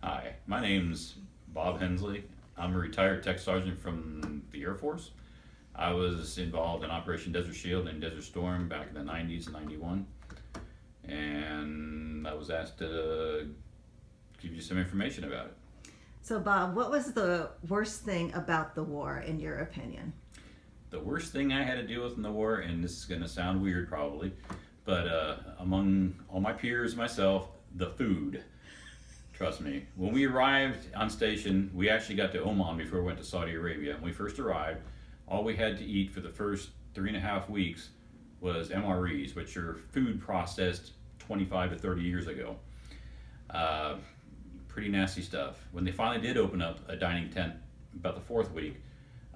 Hi, my name's Bob Hensley. I'm a retired tech sergeant from the Air Force. I was involved in Operation Desert Shield and Desert Storm back in the 90s and 91, and I was asked to give you some information about it. So, Bob, what was the worst thing about the war, in your opinion? The worst thing I had to deal with in the war, and this is going to sound weird probably, but among all my peers, myself, the food. Trust me. When we arrived on station, we actually got to Oman before we went to Saudi Arabia. When we first arrived, all we had to eat for the first 3.5 weeks was MREs, which are food processed 25 to 30 years ago. Uh, Pretty nasty stuff. When they finally did open up a dining tent about the fourth week,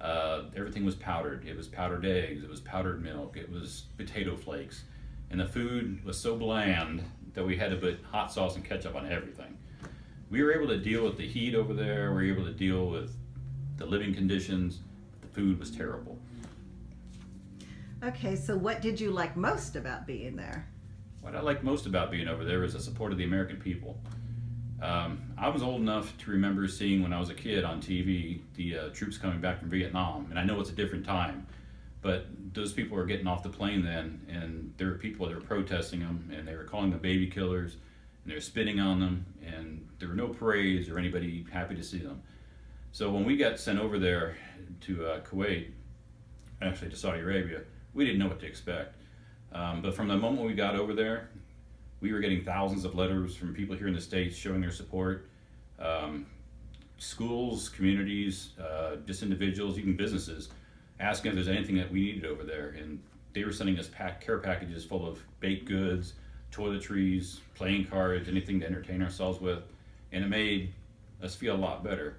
everything was powdered. It was powdered eggs, it was powdered milk, it was potato flakes. And the food was so bland that we had to put hot sauce and ketchup on everything. We were able to deal with the heat over there. We were able to deal with the living conditions. The food was terrible. Okay, so what did you like most about being there? What I liked most about being over there was the support of the American people. I was old enough to remember seeing when I was a kid on TV the troops coming back from Vietnam, and I know it's a different time, but those people were getting off the plane then, and there were people that were protesting them, and they were calling them baby killers, and they were spitting on them, and there were no parades or anybody happy to see them. So when we got sent over there to Kuwait, actually to Saudi Arabia, we didn't know what to expect. But from the moment we got over there, we were getting thousands of letters from people here in the States showing their support. Um, Schools, communities, just individuals, even businesses, asking if there's anything that we needed over there. And they were sending us care packages full of baked goods, toiletries, playing cards, anything to entertain ourselves with. And it made us feel a lot better.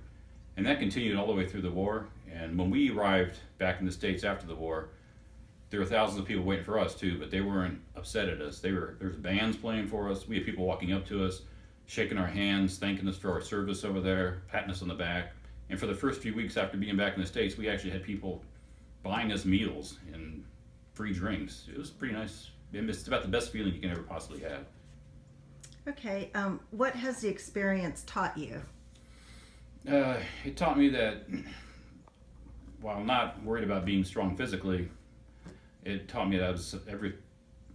And that continued all the way through the war. And when we arrived back in the States after the war, there were thousands of people waiting for us too, but they weren't upset at us. There's bands playing for us. We had people walking up to us, shaking our hands, thanking us for our service over there, patting us on the back. And for the first few weeks after being back in the States, we actually had people buying us meals and free drinks. It was pretty nice. It's about the best feeling you can ever possibly have. Okay, what has the experience taught you? It taught me that while not worried about being strong physically, it taught me that I was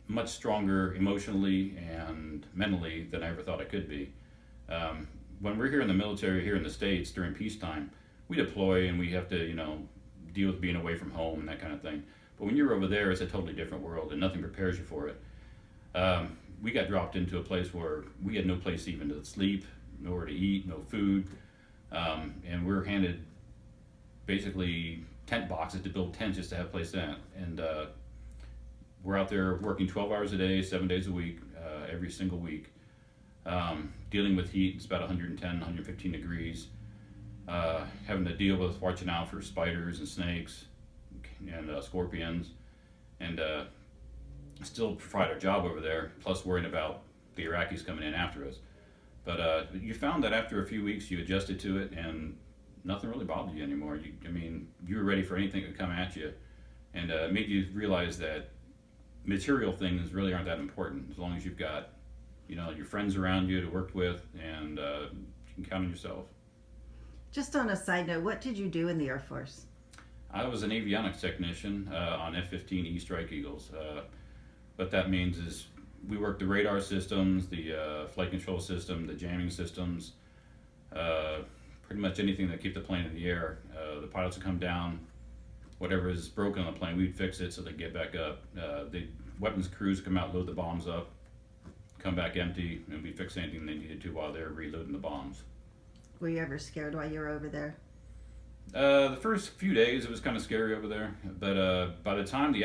much stronger emotionally and mentally than I ever thought I could be. When we're here in the military, here in the States during peacetime, we deploy and we have to, deal with being away from home and that kind of thing. But when you're over there, it's a totally different world and nothing prepares you for it. We got dropped into a place where we had no place even to sleep, nowhere to eat, no food, and we were handed basically tent boxes to build tents just to have a place in. And we're out there working 12 hours a day, 7 days a week, every single week, dealing with heat. It's about 110, 115 degrees. Having to deal with watching out for spiders and snakes and scorpions, and still provide our job over there, plus worrying about the Iraqis coming in after us. But you found that after a few weeks, you adjusted to it, and nothing really bothered you anymore. You were ready for anything to come at you, and it made you realize that material things really aren't that important as long as you've got, your friends around you to work with, and you can count on yourself. Just on a side note, what did you do in the Air Force? I was an avionics technician on F-15E Strike Eagles. What that means is we work the radar systems, the flight control system, the jamming systems, pretty much anything that keep the plane in the air. The pilots would come down, whatever is broken on the plane, we'd fix it so they get back up. The weapons crews come out, load the bombs up, come back empty, and we'd fix anything they needed to while they were reloading the bombs. Were you ever scared while you were over there? The first few days it was kind of scary over there, but by the time we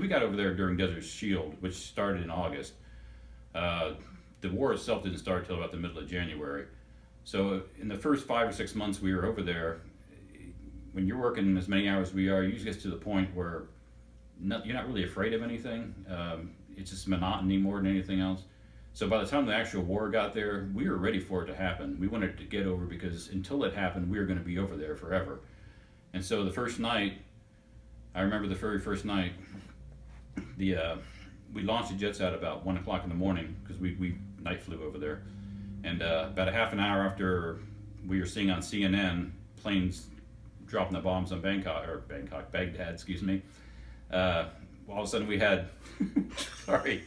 got over there during Desert Shield, which started in August. The war itself didn't start till about the middle of January. So in the first 5 or 6 months we were over there, when you're working as many hours as we are, you just get to the point where you're not really afraid of anything. It's just monotony more than anything else. So by the time the actual war got there, we were ready for it to happen. We wanted to get over because until it happened, we were going to be over there forever. And so the first night, I remember the very first night, we launched the jets out about 1 o'clock in the morning because we night flew over there. And about a half an hour after we were seeing on CNN planes dropping the bombs on Baghdad, excuse me. All of a sudden we had, sorry,